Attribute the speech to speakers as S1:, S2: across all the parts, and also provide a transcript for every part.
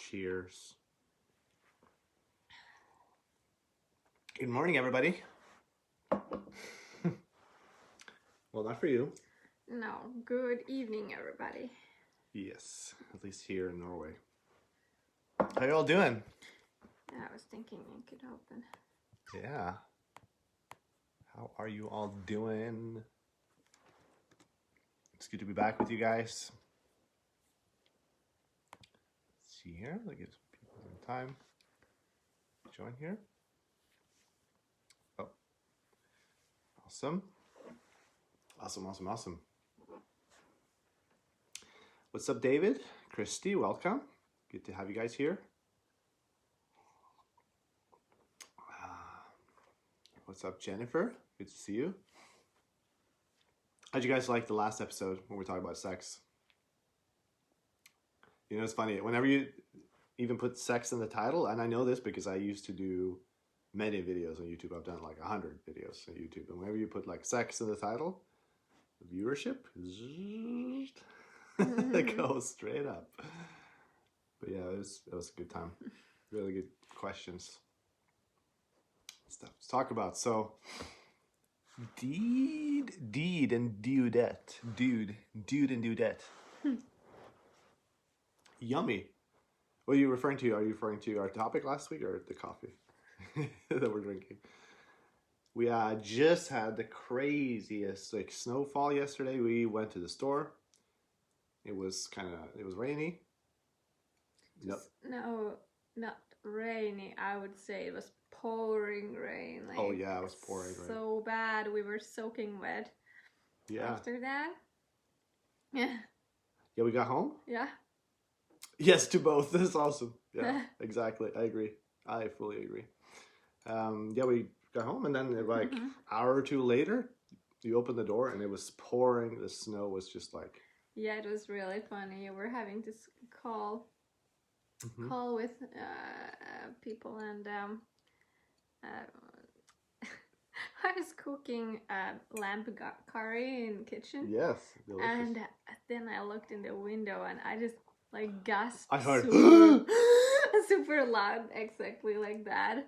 S1: Cheers. Good morning, everybody. Well, not for you.
S2: No, good evening, everybody.
S1: Yes, at least here in Norway. How you all doing?
S2: I was thinking I could open.
S1: Yeah. How are you all doing? It's good to be back with you guys. Let's see here. Let's give some people some time to join here. Oh. Awesome. Awesome. What's up, David? Christy, welcome. Good to have you guys here. What's up, Jennifer? Good to see you. How'd you guys like the last episode when we talked about sex? You know, it's funny. Whenever you even put sex in the title, and I know this because I used to do many videos on YouTube. I've done like 100 videos on YouTube. And whenever you put like sex in the title, the viewership it goes straight up. But yeah, it was a good time. Really good questions. Stuff to talk about. So deed and dudette. Dude and dudette. Yummy. What are you referring to? Are you referring to our topic last week or the coffee that we're drinking? We just had the craziest snowfall yesterday. We went to the store. It was rainy.
S2: No, not rainy. I would say it was pouring rain.
S1: Oh yeah, it was pouring rain.
S2: So bad. We were soaking wet.
S1: Yeah.
S2: After that. Yeah.
S1: Yeah, we got home?
S2: Yeah.
S1: Yes, to both. This is awesome. Yeah, exactly. I agree. I fully agree. Yeah, we got home and then like hour or two later, you opened the door and it was pouring. The snow was just like...
S2: Yeah, it was really funny. We're having this call with people and I was cooking lamb curry in the kitchen.
S1: Yes, delicious.
S2: And then I looked in the window and I just like gasped.
S1: I heard
S2: super loud, exactly like that.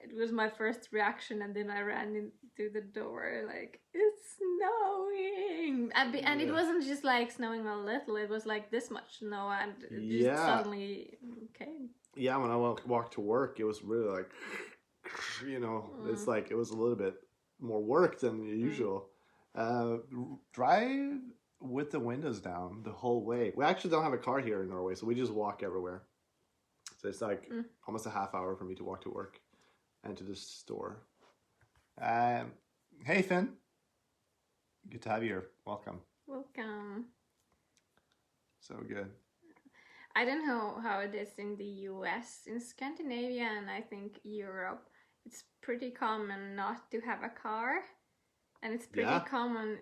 S2: It was my first reaction, and then I ran into the door like, it's snowing, and it wasn't just like snowing a little, it was like this much snow, and it just suddenly came. Yeah,
S1: when I walked to work, it was really like, you know, it's like it was a little bit more work than usual. Drive with the windows down the whole way. We actually don't have a car here in Norway, so we just walk everywhere. So it's like almost a half hour for me to walk to work and to the store. Hey Finn, good to have you here. Welcome. So good.
S2: I don't know how it is in the US. In Scandinavia and I think Europe, it's pretty common not to have a car, and it's pretty common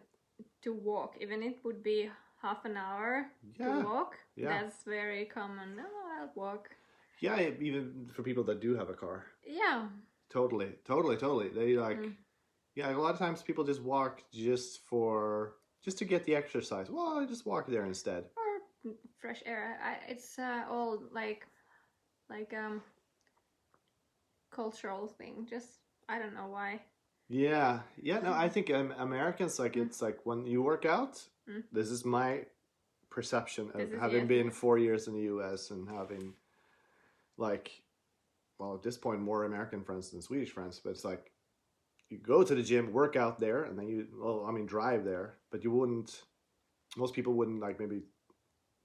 S2: to walk, even it would be half an hour to walk. That's very common. No, I'll walk.
S1: Yeah, even for people that do have a car.
S2: Yeah.
S1: Totally. They like, a lot of times people just walk just to get the exercise. Well, I just walk there instead.
S2: Or fresh air. It's all like cultural thing. Just, I don't know why.
S1: Yeah. No, I think Americans like it's like when you work out. This is my perception of having been 4 years in the US and having like, well, at this point more American friends than Swedish friends, but it's like you go to the gym, work out there, and then drive there, but most people wouldn't like maybe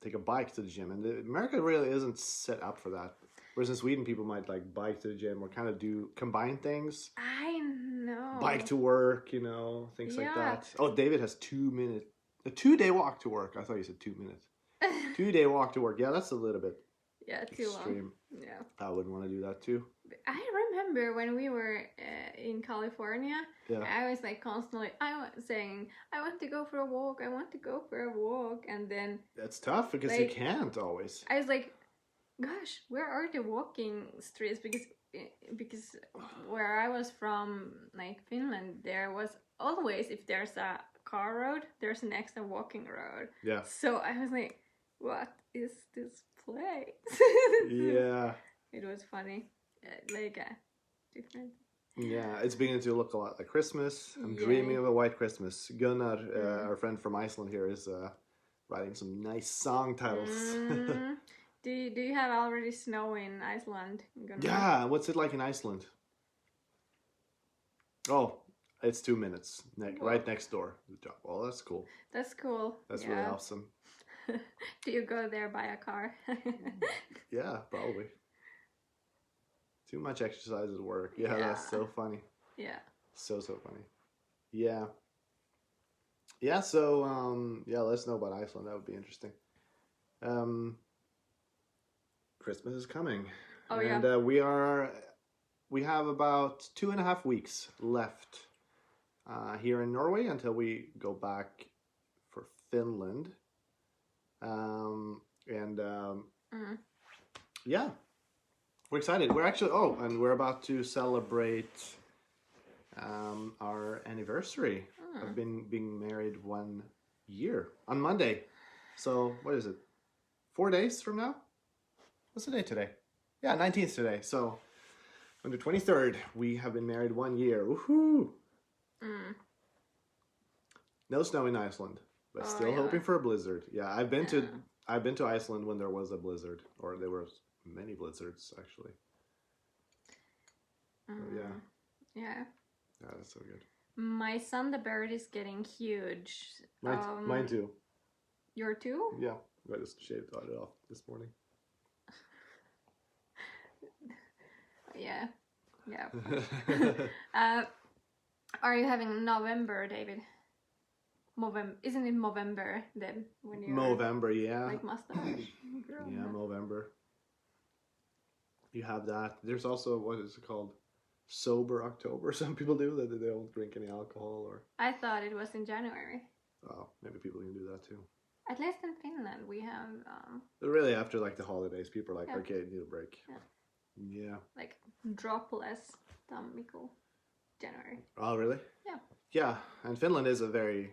S1: take a bike to the gym, and America really isn't set up for that. Whereas in Sweden, people might like bike to the gym or kind of combine things.
S2: I know.
S1: Bike to work, things like that. Oh, David has 2 minutes. A 2-day walk to work. I thought you said 2 minutes. 2-day walk to work. Yeah, that's a little bit
S2: too
S1: extreme.
S2: Long. Yeah.
S1: I wouldn't want to do that too.
S2: I remember when we were in California, I was like constantly saying, I want to go for a walk, and then...
S1: That's tough because you can't always.
S2: I was like, gosh, where are the walking streets? Because where I was from, like Finland, there was always, if there's a car road, there's an extra walking road.
S1: Yeah.
S2: So I was like, what is this place.
S1: Yeah.
S2: It was funny. Like different.
S1: Yeah, it's beginning to look a lot like Christmas. I'm dreaming of a white Christmas. Gunnar, our friend from Iceland here, is writing some nice song titles.
S2: Do you have already snow in Iceland, Gunnar?
S1: Yeah, what's it like in Iceland? Oh, it's 2 minutes, right next door. Oh, that's cool.
S2: That's cool.
S1: That's really awesome.
S2: Do you go there by a car?
S1: Yeah, probably. Too much exercise at work. Yeah, that's so funny.
S2: Yeah.
S1: So funny. Yeah. Yeah, so yeah, let us know about Iceland. That would be interesting. Christmas is coming.
S2: Oh,
S1: and we have about 2.5 weeks left here in Norway until we go back for Finland. Yeah, we're excited. We're actually, and we're about to celebrate our anniversary of being married 1 year on Monday. So what is it? 4 days from now? What's the date today? Yeah, 19th today. So on the 23rd, we have been married 1 year. Woohoo! No snow in Iceland, but still hoping for a blizzard. Yeah, I've been to Iceland when there was a blizzard, or there were many blizzards actually.
S2: Yeah,
S1: that's so good.
S2: My Thunderbird is getting huge.
S1: Mine too.
S2: Your too?
S1: Yeah, I just shaved it off this morning.
S2: Yeah. Are you having November, David? Isn't it Movember then? When you're
S1: Movember, yeah.
S2: Like mustache.
S1: Yeah, Movember. You have that. There's also, what is it called? Sober October. Some people do that. They don't drink any alcohol, or.
S2: I thought it was in January.
S1: Oh, maybe people can do that too.
S2: At least in Finland, we have.
S1: But really, after like the holidays, people are like, okay, I need a break. Yeah.
S2: Like dropless tammikuu, January.
S1: Oh, really?
S2: Yeah.
S1: Yeah, and Finland is a very,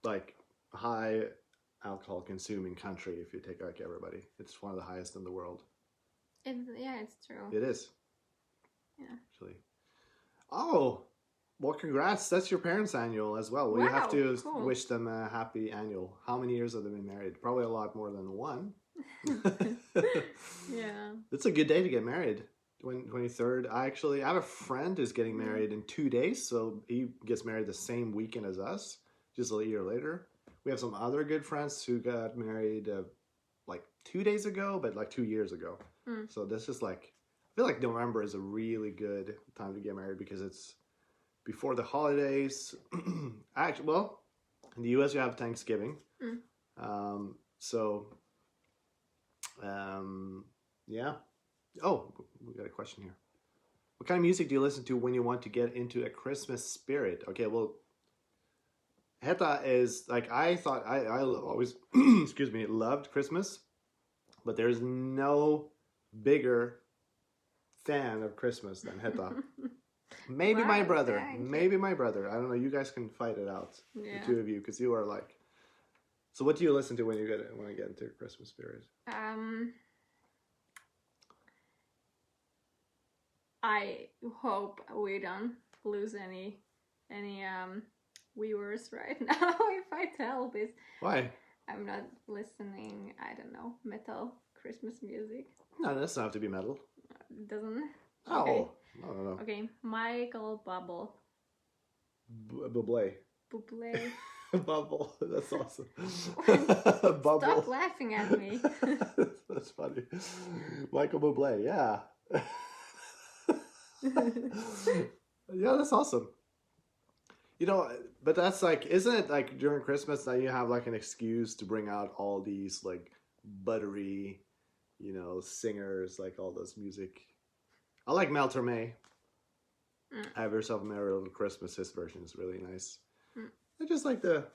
S1: like, high alcohol consuming country. If you take like everybody, it's one of the highest in the world.
S2: It's true.
S1: It is.
S2: Yeah.
S1: Actually. Oh, well, congrats! That's your parents' annual as well. Well,
S2: wow,
S1: you have to
S2: wish
S1: them a happy annual. How many years have they been married? Probably a lot more than one.
S2: Yeah.
S1: It's a good day to get married. 23rd. I have a friend who's getting married in 2 days, so he gets married the same weekend as us, just a year later. We have some other good friends who got married like 2 days ago, but like 2 years ago. So this is like, I feel like November is a really good time to get married because it's before the holidays. Actually, well, in the US you have Thanksgiving. Yeah. Oh, we got a question here. What kind of music do you listen to when you want to get into a Christmas spirit? Okay, well, Heta is like, I thought I always excuse me, loved Christmas, but there's no bigger fan of Christmas than Heta. Maybe my brother. I don't know. You guys can fight it out, the two of you, because you are like. So, what do you listen to when you get into Christmas spirit?
S2: I hope we don't lose any viewers right now if I tell this.
S1: Why?
S2: I'm not listening, I don't know, metal Christmas music.
S1: No, it doesn't have to be metal.
S2: Doesn't it?
S1: Oh,
S2: okay.
S1: No.
S2: Okay, Michael Bubble.
S1: Bublé. Bubble. That's awesome.
S2: Bubble. Stop laughing at me.
S1: That's funny. Michael Bublé, yeah. Yeah, that's awesome. You know, but that's like, isn't it like during Christmas that you have like an excuse to bring out all these like buttery, you know, singers, like all those music. I like Mel Torme. Have Yourself a Merry Little Christmas. His version is really nice. I just like the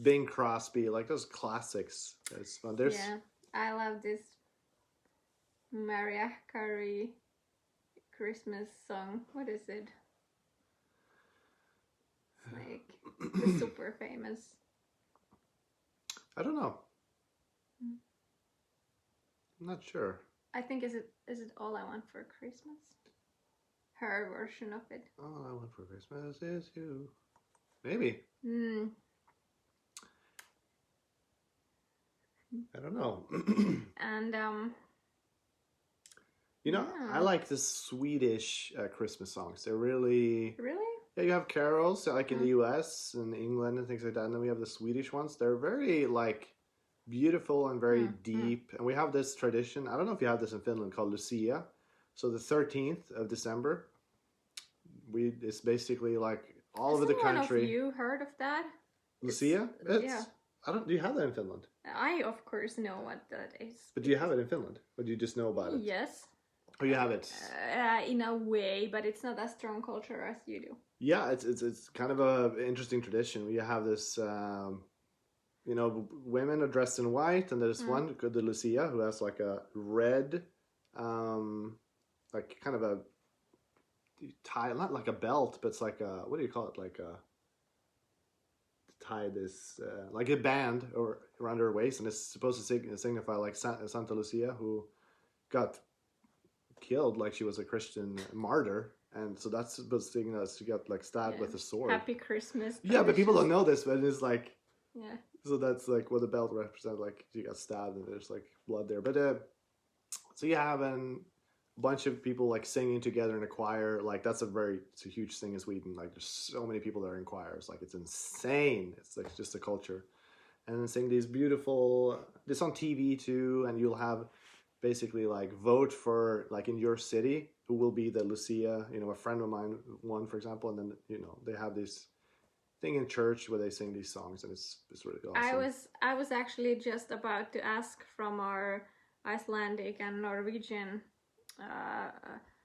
S1: Bing Crosby, like those classics. It's fun.
S2: Yeah, I love this Mariah Carey Christmas song. What is it? Like the super famous.
S1: I don't know. I'm not sure.
S2: I think is it All I Want for Christmas? Her version of it.
S1: All I Want for Christmas is you. Maybe. I don't know.
S2: And
S1: you know, I like the Swedish Christmas songs. They're really. Yeah, you have carols like in the US and England and things like that, and then we have the Swedish ones. They're very like beautiful and very deep. And we have this tradition. I don't know if you have this in Finland called Lucia. So the 13th of December, it's basically like all over the country.
S2: Have you heard of that?
S1: Lucia? Yeah. Do you have that in Finland?
S2: I of course know what that is.
S1: But do you have it in Finland? Or do you just know about it?
S2: Yes.
S1: Oh, you have it?
S2: In a way, but it's not as strong culture as you do.
S1: Yeah, it's kind of a interesting tradition. We have this, women are dressed in white, and there's one called the Lucia who has like a red, like kind of a tie, not like a belt, but it's like a, what do you call it? Like a tie this, like a band around her waist, and it's supposed to signify like Santa Lucia, who got killed like she was a Christian martyr. And so that's supposed to signify she got like stabbed with a sword.
S2: Happy Christmas.
S1: Yeah, but people don't know this, but it's like,
S2: yeah.
S1: So that's like what the belt represents. Like she got stabbed and there's like blood there. But so you have a bunch of people like singing together in a choir. Like it's a huge thing in Sweden. Like there's so many people that are in choirs. Like it's insane. It's like just a culture. And then sing these beautiful. This on TV too, and you'll have basically like vote for like in your city who will be the Lucia. You know, a friend of mine won, for example, and then they have this thing in church where they sing these songs, and it's really awesome.
S2: I was actually just about to ask from our Icelandic and Norwegian.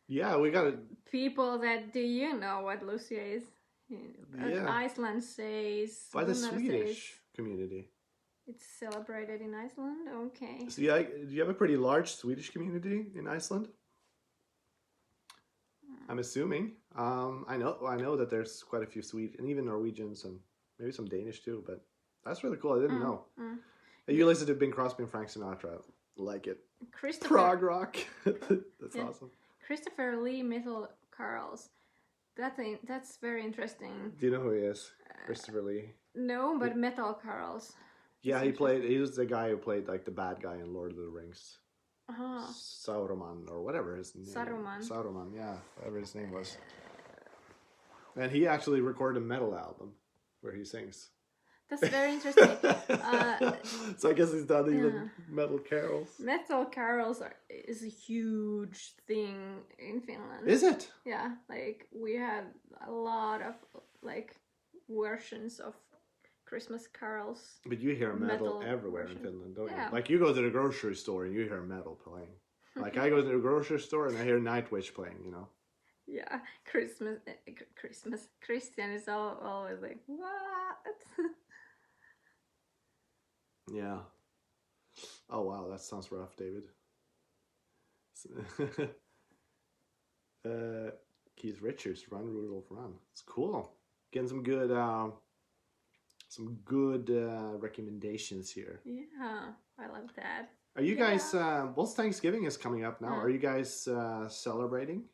S1: Yeah, we got
S2: people that do you know what Lucia is? Yeah. Iceland says
S1: by the Swedish community.
S2: It's celebrated in Iceland. Okay.
S1: So yeah, do you have a pretty large Swedish community in Iceland? I'm assuming. I know that there's quite a few Swedes and even Norwegians and maybe some Danish too. But that's really cool. I didn't know. You listen to Bing Crosby and Frank Sinatra, like it. Prog rock. That's awesome.
S2: Christopher Lee Metal Carols. That's very interesting.
S1: Do you know who he is? Christopher Lee.
S2: No, but Metal Carols.
S1: Yeah, he was the guy who played like the bad guy in Lord of the Rings. Sauron or whatever his name. Saruman, yeah, whatever his name was. And he actually recorded a metal album where he sings.
S2: That's very interesting.
S1: So I guess he's done even metal carols.
S2: Metal carols is a huge thing in Finland.
S1: Is it?
S2: Yeah, like we have a lot of like versions of Christmas carols.
S1: But you hear metal everywhere in Finland, don't you? Like you go to the grocery store and you hear metal playing. Like I go to the grocery store and I hear Nightwish playing,
S2: Yeah, Christian is always like, what?
S1: Yeah. Oh wow, that sounds rough, David. Keith Richards, Run Rudolph Run. It's cool. Getting some good recommendations here.
S2: Yeah, I love that.
S1: Are you guys? Well, Thanksgiving is coming up now. Are you guys celebrating?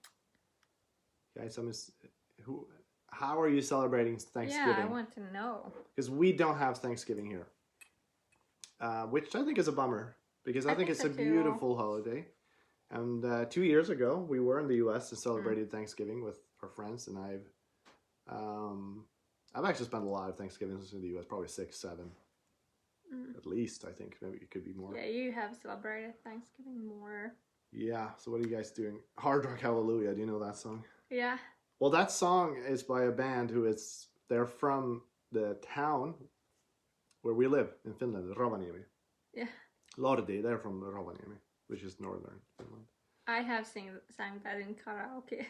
S1: Guys, how are you celebrating Thanksgiving?
S2: Yeah, I want to know.
S1: Because we don't have Thanksgiving here, which I think is a bummer. Because I think it's a beautiful holiday. And 2 years ago, we were in the U.S. and celebrated Thanksgiving with our friends, and I've actually spent a lot of Thanksgivings in the U.S., probably 6, 7, at least. I think maybe it could be more.
S2: Yeah, you have celebrated Thanksgiving more.
S1: Yeah. So what are you guys doing? Hard Rock Hallelujah. Do you know that song?
S2: Yeah.
S1: Well, that song is by a band they're from the town where we live in Finland, Rovaniemi.
S2: Yeah.
S1: Lordi, they're from Rovaniemi, which is northern Finland.
S2: I have sang that in karaoke.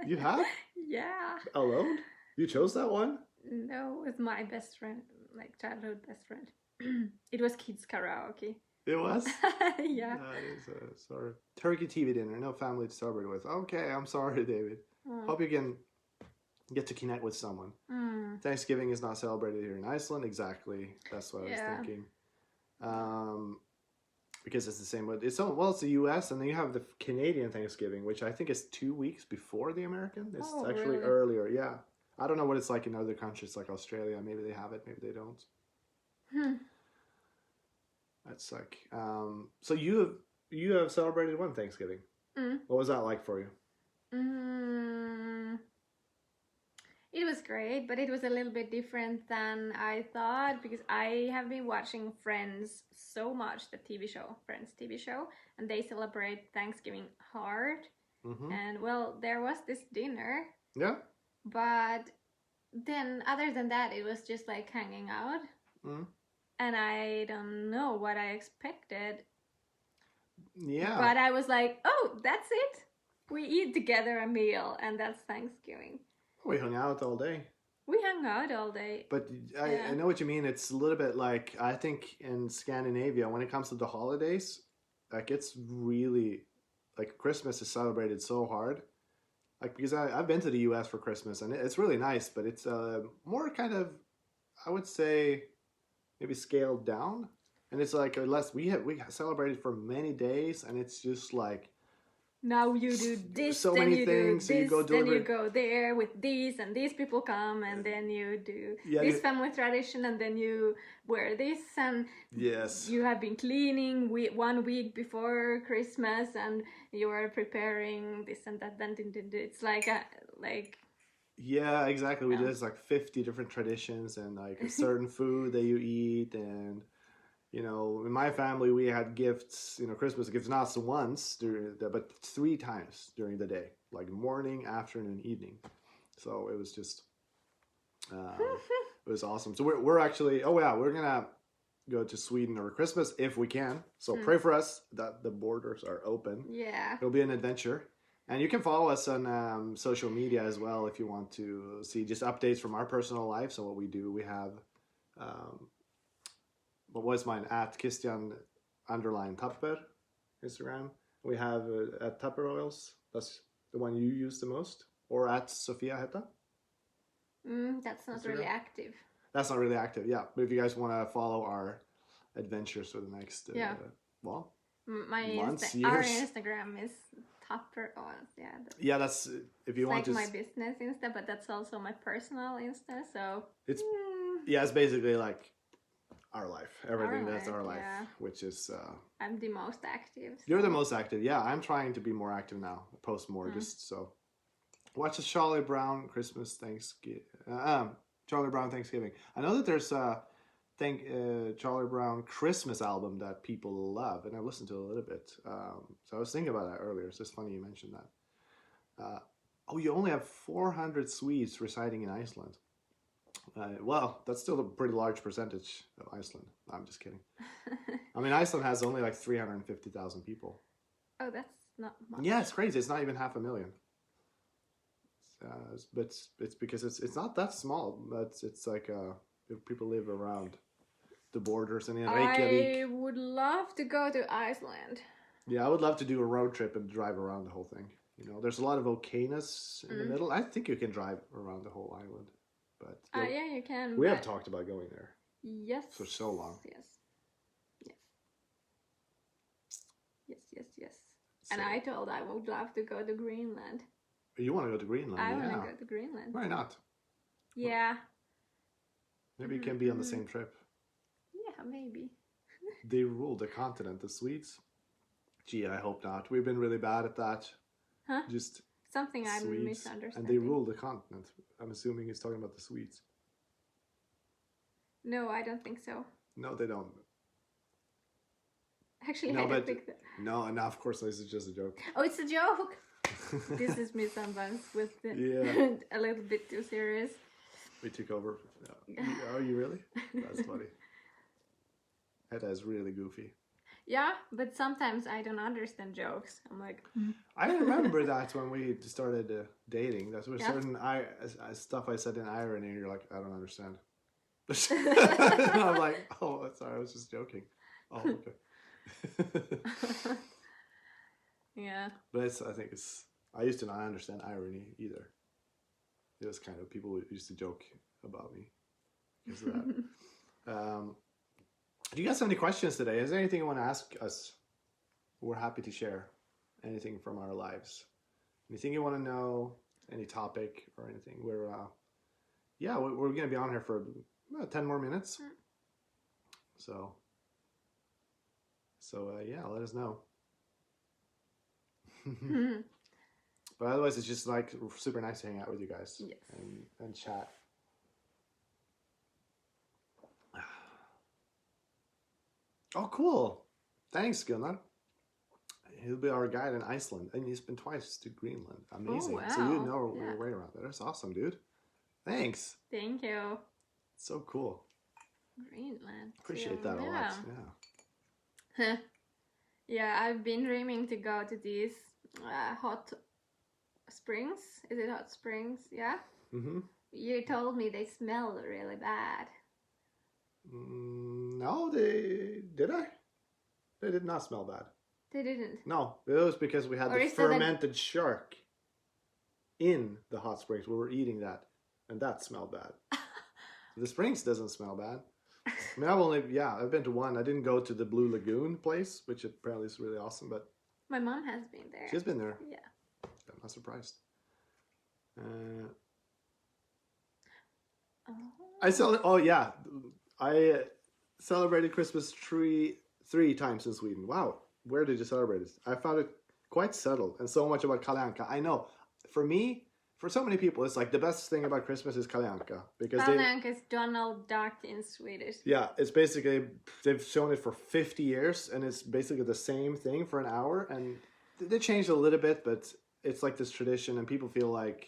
S1: You have?
S2: Yeah.
S1: Alone? You chose that one?
S2: No, with my best friend, like childhood best friend. It was kids karaoke.
S1: It was?
S2: Yeah.
S1: Sorry. Turkey TV dinner, no family to celebrate with. Okay, I'm sorry, David. Hope you can get to connect with someone. Thanksgiving is not celebrated here in Iceland. Exactly. That's what I was thinking. because it's the same. It's the U.S. and then you have the Canadian Thanksgiving, which I think is 2 weeks before the American. It's actually really? Earlier. Yeah, I don't know what it's like in other countries like Australia. Maybe they have it, maybe they don't. That's like so you have celebrated one Thanksgiving. What was that like for you?
S2: It was great, but it was a little bit different than I thought because I have been watching Friends so much, the Friends TV show, and they celebrate Thanksgiving hard. And well, there was this dinner.
S1: Yeah.
S2: But then other than that, it was just like hanging out. And I don't know what I expected.
S1: Yeah.
S2: But I was like, oh, that's it. We eat together a meal, and that's Thanksgiving.
S1: We hung out all day.
S2: We hung out all day.
S1: But I know what you mean. It's a little bit like, I think in Scandinavia, when it comes to the holidays, like it's really, like Christmas is celebrated so hard. Like, because I've been to the US for Christmas, and it's really nice, but it's more kind of, I would say, maybe scaled down. And it's like, unless we celebrated for many days, and it's just like,
S2: now you do this,
S1: so
S2: then
S1: many
S2: you
S1: things,
S2: do this,
S1: so you go
S2: then you go there with these, and these people come, and then you do this family tradition, and then you wear this, and you have been cleaning 1 week before Christmas, and you are preparing this and that. Then it's like
S1: yeah, exactly. We did like 50 different traditions and like a certain food that you eat, and you know, in my family, we had gifts, you know, Christmas gifts, not once, but 3 times during the day, like morning, afternoon, evening. So it was just, it was awesome. So we're actually, we're going to go to Sweden over Christmas if we can. So pray for us that the borders are open.
S2: Yeah.
S1: It'll be an adventure. And you can follow us on social media as well if you want to see just updates from our personal lives and what we do. We have... what was mine? At Christian_Tapper Instagram. We have at Tapper Oils. That's the one you use the most. Or at Sofia Heta.
S2: That's not really active.
S1: That's not really active, yeah. But if you guys want to follow our adventures for the next, months, years.
S2: Our Instagram is Tapper Oils, yeah.
S1: Yeah, that's, if you want to...
S2: It's like my business Insta, but that's also my personal Insta, so...
S1: It's basically like... our life, everything that's our life, which is
S2: I'm the most active. So.
S1: You're the most active. Yeah, I'm trying to be more active now. Post more, just so. Watch the Charlie Brown Christmas Thanksgiving. Charlie Brown Thanksgiving. I know that there's a Charlie Brown Christmas album that people love, and I listened to it a little bit. So I was thinking about that earlier. It's just funny you mentioned that. You only have 400 Swedes residing in Iceland. Well, that's still a pretty large percentage of Iceland. I'm just kidding. I mean, Iceland has only like 350,000 people.
S2: Oh, that's not much.
S1: Yeah, it's crazy. It's not even 500,000. But it's because it's not that small. It's like if people live around the borders and in Reykjavik.
S2: I would love to go to Iceland.
S1: Yeah, I would love to do a road trip and drive around the whole thing. You know, there's a lot of volcanoes in the middle. I think you can drive around the whole island. But
S2: yeah, you can.
S1: We have talked about going there.
S2: Yes.
S1: For so long.
S2: Yes. So, and I told I would love to go to Greenland.
S1: You want to go to Greenland?
S2: I want to go to Greenland.
S1: Why not?
S2: Yeah.
S1: Maybe you can be on the same trip.
S2: Yeah, maybe.
S1: They rule the continent, the Swedes. Gee, I hope not. We've been really bad at that.
S2: Huh?
S1: Just
S2: something I'm
S1: Swedes,
S2: misunderstanding.
S1: and they rule the continent. I'm assuming he's talking about the Swedes.
S2: No, I don't think so.
S1: No, they don't.
S2: Actually, I don't think that.
S1: No, of course, this is just a joke.
S2: Oh, it's a joke! This is me sometimes with a little bit too serious.
S1: We took over. Are you really? That's funny. Heta is really goofy.
S2: Yeah, but sometimes I don't understand jokes. I'm like...
S1: I remember that when we started dating. There was certain stuff I said in irony, and you're like, I don't understand. And I'm like, oh, sorry, I was just joking. Oh, okay.
S2: Yeah.
S1: But I used to not understand irony either. It was kind of, people used to joke about me because of that. Do you guys have any questions today? Is there anything you want to ask us we're happy to share anything from our lives. Anything you want to know, any topic or anything. We're going to be on here for 10 more minutes. So let us know. But otherwise, it's just like super nice to hang out with you guys.
S2: Yes.
S1: And chat. Oh, cool. Thanks, Gunnar. He'll be our guide in Iceland. And he's been twice to Greenland. Amazing.
S2: Oh, wow.
S1: So you know your way around there. That's awesome, dude. Thanks.
S2: Thank you.
S1: So cool.
S2: Greenland.
S1: Appreciate that a lot. Yeah.
S2: Yeah, I've been dreaming to go to these hot springs. Is it hot springs? Yeah?
S1: Mm-hmm.
S2: You told me they smell really bad.
S1: No, did I? They did not smell bad.
S2: They didn't?
S1: No, it was because we had the fermented shark in the hot springs. We were eating that, and that smelled bad. The springs doesn't smell bad. I mean, I've been to one. I didn't go to the Blue Lagoon place, which apparently is really awesome, but...
S2: My mom has been there.
S1: She's been there?
S2: Yeah.
S1: I'm not surprised. I celebrated Christmas three times in Sweden. Wow. Where did you celebrate it? I found it quite subtle and so much about Kalle Anka. I know. For me, for so many people, it's like the best thing about Christmas is Kalle Anka. Because
S2: Kalle Anka is Donald Duck in Swedish.
S1: Yeah, it's basically, they've shown it for 50 years and it's basically the same thing for an hour. And they changed a little bit, but it's like this tradition and people feel like,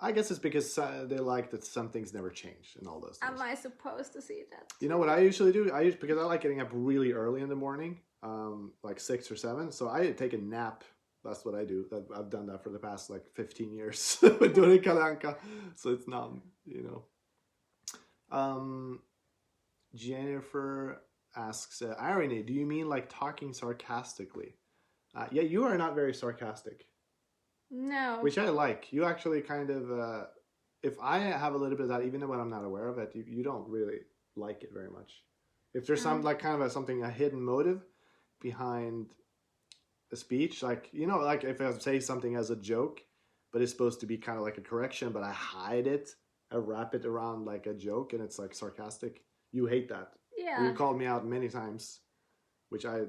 S1: I guess it's because they like that some things never change and all those things.
S2: Am I supposed to see that?
S1: You know what I usually do? Because I like getting up really early in the morning, like 6 or 7. So I take a nap. That's what I do. I've done that for the past 15 years doing Kalle Anka. So it's not, Jennifer asks, irony, do you mean like talking sarcastically? Yeah, you are not very sarcastic.
S2: No.
S1: Which I like. You actually kind of, if I have a little bit of that, even when I'm not aware of it, you don't really like it very much. If there's some a hidden motive behind a speech, like if I say something as a joke, but it's supposed to be kind of like a correction, but I hide it, I wrap it around like a joke, and it's like sarcastic. You hate that.
S2: Yeah.
S1: You called me out many times, which I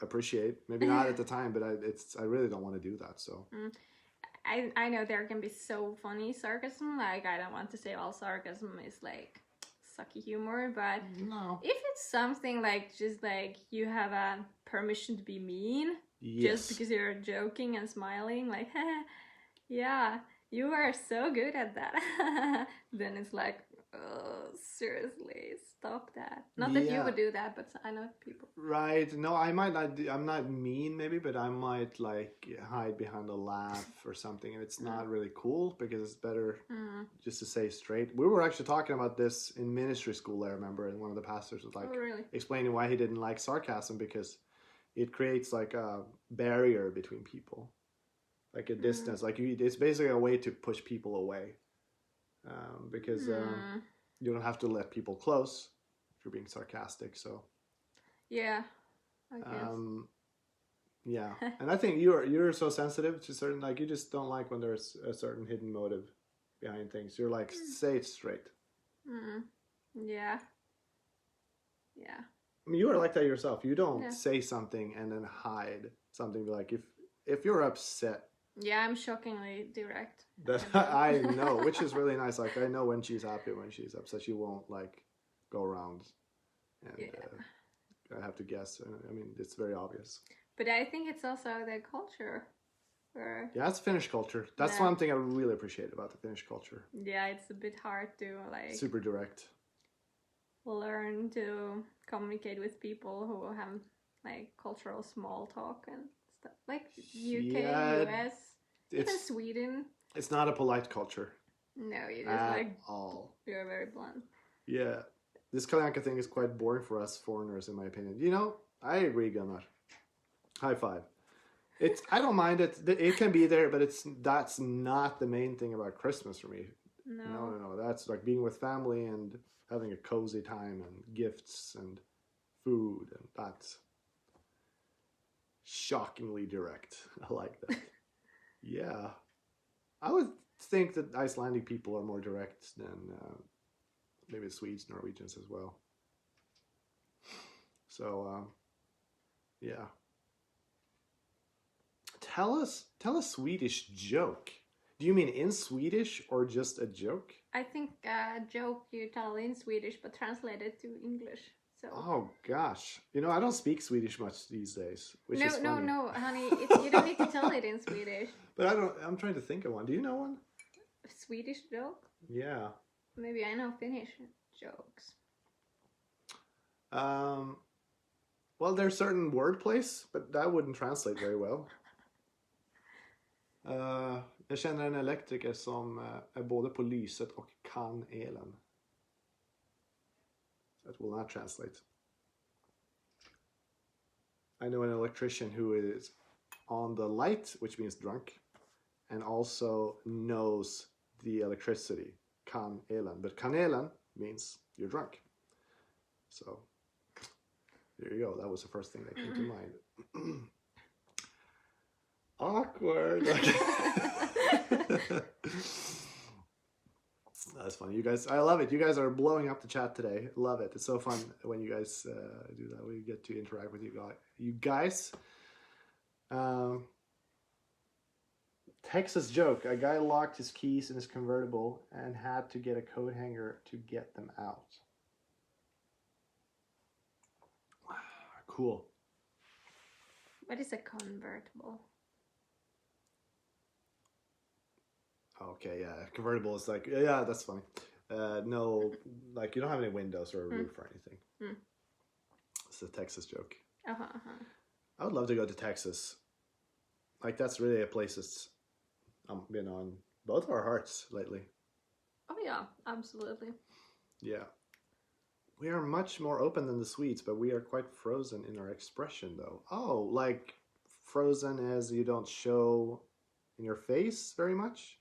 S1: appreciate. Maybe not at the time, but I really don't want to do that. So.
S2: I know there can be so funny sarcasm. Like, I don't want to say all sarcasm is like sucky humor, but
S1: no.
S2: If it's something like just like you have a permission to be mean, just because you're joking and smiling, like, yeah, you are so good at that. Then it's like, oh, seriously, stop that. Not that you would do that, but I know people.
S1: Right. No, I might not. I'm not mean, maybe, but I might hide behind a laugh or something, and it's not really cool because it's better just to say straight. We were actually talking about this in ministry school. I remember, and one of the pastors was explaining why he didn't like sarcasm because it creates like a barrier between people, like a distance. Like it's basically a way to push people away. Because you don't have to let people close if you're being sarcastic. So
S2: yeah, I guess.
S1: Yeah, and I think you're so sensitive to certain, like, you just don't like when there's a certain hidden motive behind things. You're like, say it straight.
S2: Yeah.
S1: I mean, you are like that yourself. You don't say something and then hide something. Like if you're upset.
S2: Yeah, I'm shockingly direct.
S1: That I know, which is really nice. Like, I know when she's happy, when she's upset. She won't go around and I have to guess. I mean, it's very obvious.
S2: But I think it's also the culture.
S1: Yeah, it's Finnish culture. That's one thing I really appreciate about the Finnish culture.
S2: Yeah, it's a bit hard to
S1: super direct. Learn
S2: to communicate with people who have cultural small talk and stuff. Like UK, US, even Sweden. It's
S1: not a polite culture.
S2: No, you just
S1: all.
S2: You're very blunt.
S1: Yeah. This Kalle Anka thing is quite boring for us foreigners, in my opinion. I agree, Gunnar. High five. I don't mind it. It can be there, but that's not the main thing about Christmas for me. No. That's like being with family and having a cozy time and gifts and food, and shockingly direct. I like that. Yeah. I would think that Icelandic people are more direct than maybe the Swedes, Norwegians as well. So, yeah. Tell a Swedish joke. Do you mean in Swedish or just a joke?
S2: I think a joke you tell in Swedish but translated to English. So.
S1: Oh gosh, I don't speak Swedish much these days, which is funny.
S2: No, honey, you don't need to tell it in Swedish.
S1: But I'm trying to think of one. Do you know one?
S2: A Swedish joke?
S1: Yeah.
S2: Maybe I know Finnish jokes.
S1: Well, there's certain wordplays, but that wouldn't translate very well. Jag känner en elektriker som är både på lyset och kan elen. That will not translate. I know an electrician who is on the light, which means drunk, and also knows the electricity. Kan elen. But kan elen means you're drunk. So, there you go. That was the first thing that came to mind. Awkward. That's funny. You guys, I love it. You guys are blowing up the chat today. Love it. It's so fun when you guys do that. We get to interact with you guys. Texas joke. A guy locked his keys in his convertible and had to get a coat hanger to get them out. Cool.
S2: What is a convertible?
S1: Okay, yeah. Convertible is like, yeah, that's funny. No, like you don't have any windows or a roof or anything. It's a Texas joke. I would love to go to Texas. Like that's really a place that's been on both of our hearts lately.
S2: Oh yeah, absolutely.
S1: Yeah. We are much more open than the Swedes, but we are quite frozen in our expression though. Oh, like frozen as you don't show in your face very much?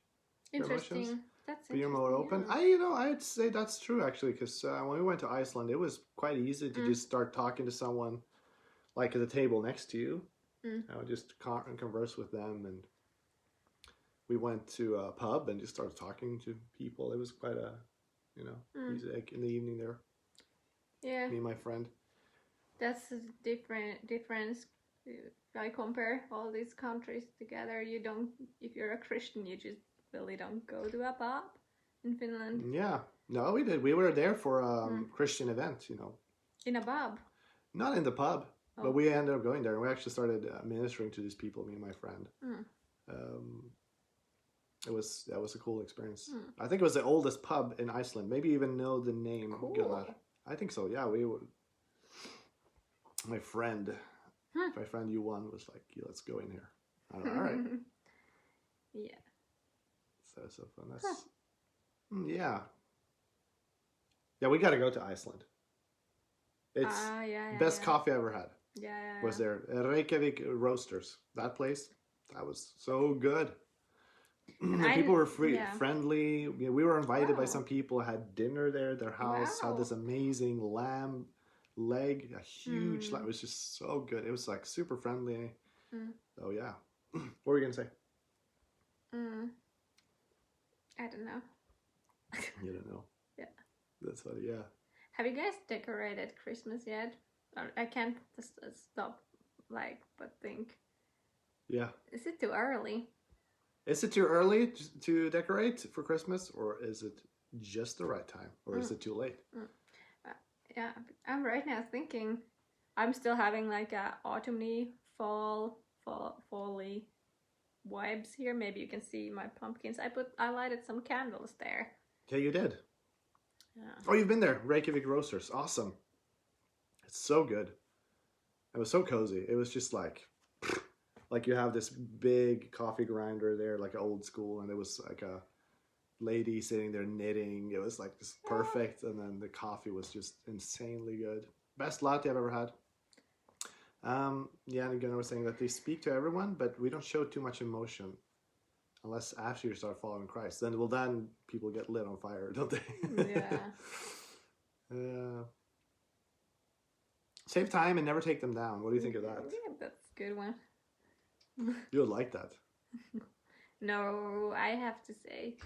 S2: Interesting. That's
S1: but you're more open. Yeah. I'd say that's true actually, because when we went to Iceland, it was quite easy to just start talking to someone, like at the table next to you. I would just converse with them, and we went to a pub and just started talking to people. It was quite a, easy like in the evening there.
S2: Yeah.
S1: Me and my friend.
S2: That's a difference. If I compare all these countries together, if you're a Christian, you just really don't go to a pub in Finland.
S1: Yeah. No, we did. We were there for a Christian event,
S2: In a pub?
S1: Not in the pub, but we ended up going there. And we actually started ministering to these people, me and my friend. That was a cool experience. I think it was the oldest pub in Iceland. Maybe even know the name.
S2: Cool.
S1: I think so. Yeah, we would. My friend Yuan was like, yeah, "Let's go in here." I don't know, all right.
S2: Yeah.
S1: So fun. That's yeah. Yeah, we got to go to Iceland. It's best coffee I ever had.
S2: Yeah.
S1: Was there Reykjavik Roasters? That place, that was so good. People were friendly. We were invited by some people. Had dinner there. Their house had this amazing lamb leg, a huge lamb. It was just so good. It was like super friendly. Oh yeah. What were you gonna say?
S2: I don't know.
S1: You don't know.
S2: Yeah.
S1: That's funny. Yeah.
S2: Have you guys decorated Christmas yet? I can't stop but think.
S1: Yeah.
S2: Is it too early?
S1: Is it too early to decorate for Christmas, or is it just the right time, or is it too late?
S2: Yeah, I'm right now thinking I'm still having like a autumny fall-y vibes here. Maybe you can see my pumpkins. I lighted some candles there.
S1: Yeah, you did.
S2: Yeah.
S1: Oh, you've been there. Reykjavik Roasters. Awesome. It's so good. It was so cozy. It was just like you have this big coffee grinder there, like old school, and it was like a lady sitting there knitting. It was like just perfect, and then the coffee was just insanely good. Best latte I've ever had. Yeah, and again, I was saying that they speak to everyone, but we don't show too much emotion unless after you start following Christ. Then people get lit on fire, don't they?
S2: Yeah.
S1: Save time and never take them down. What do you think of that?
S2: Yeah, that's good one.
S1: You like that?
S2: No, I have to say,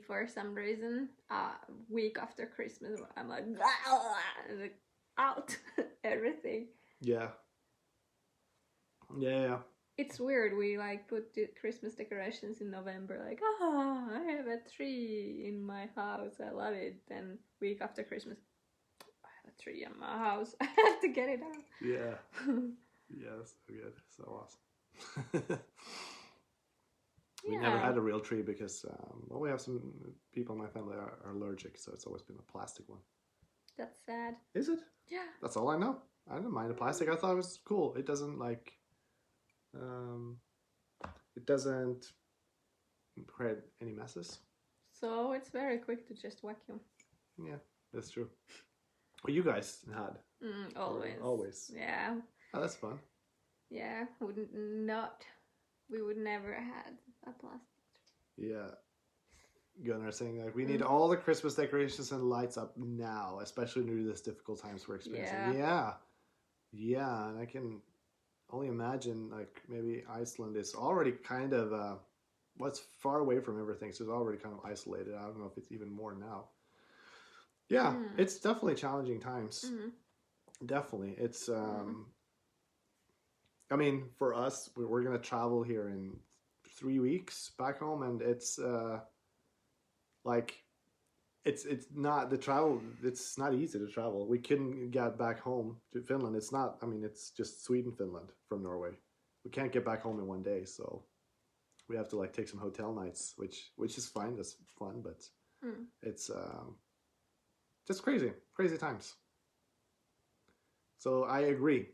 S2: for some reason, week after Christmas, I'm like out everything.
S1: Yeah. Yeah.
S2: It's weird. We like put the Christmas decorations in November. Like, I have a tree in my house. I love it. Then week after Christmas, I have a tree in my house. I have to get it out.
S1: Yeah. Yeah, so good. So awesome. We never had a real tree because, well, we have some people in my family are allergic, so it's always been a plastic one.
S2: That's sad.
S1: Is it?
S2: Yeah.
S1: That's all I know. I don't mind the plastic. I thought it was cool. It doesn't like, it doesn't create any messes.
S2: So it's very quick to just vacuum.
S1: Yeah, that's true. Well, you guys had.
S2: Always.
S1: Always.
S2: Yeah.
S1: Oh, that's fun.
S2: Yeah, we would never had a plastic tree.
S1: Yeah. Gunnar saying like we need all the Christmas decorations and lights up now, especially during this difficult times we're experiencing. Yeah, and I can only imagine like maybe Iceland is already kind of well, it's far away from everything, so it's already kind of isolated. I don't know if it's even more now. Yeah, it's definitely challenging times. Definitely, it's. I mean, for us, we're gonna travel here in 3 weeks back home, and it's like it's not the travel. It's not easy to travel. We couldn't get back home to Finland. It's not. I mean, it's just Sweden, Finland from Norway. We can't get back home in one day, so we have to like take some hotel nights, which is fine. That's fun, but it's just crazy times. So I agree.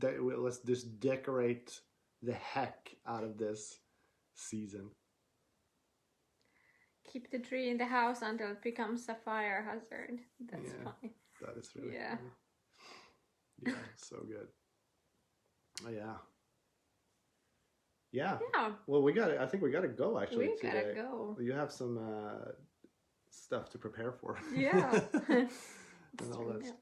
S1: Let's just decorate the heck out of this season.
S2: Keep the tree in the house until it becomes a fire hazard. That's fine.
S1: That is really funny. Yeah, so good. Oh, yeah. Yeah. Well, I think we got to go actually.
S2: We got to go.
S1: You have some stuff to prepare for.
S2: Yeah.
S1: And all that.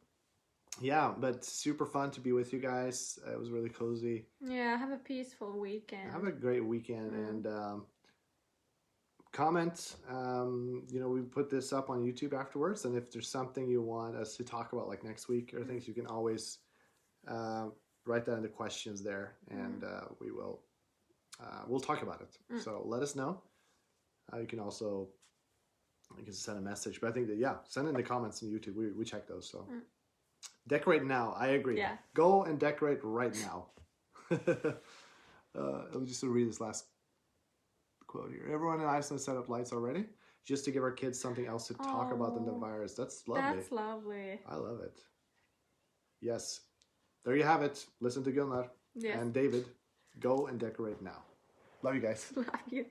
S1: Yeah, but super fun to be with you guys. It was really cozy.
S2: Yeah, have a peaceful weekend.
S1: Have a great weekend and comment. We put this up on YouTube afterwards, and if there's something you want us to talk about like next week or things, you can always write that in the questions there, and we'll talk about it. So let us know. You can send a message, but I think that send in the comments on YouTube. We check those. So decorate now. I agree.
S2: Yeah.
S1: Go and decorate right now. Let me just read this last quote here. Everyone in Iceland set up lights already, just to give our kids something else to talk about than the virus. That's lovely.
S2: That's lovely.
S1: I love it. Yes. There you have it. Listen to Gunnar and David. Go and decorate now. Love you guys.
S2: Love you.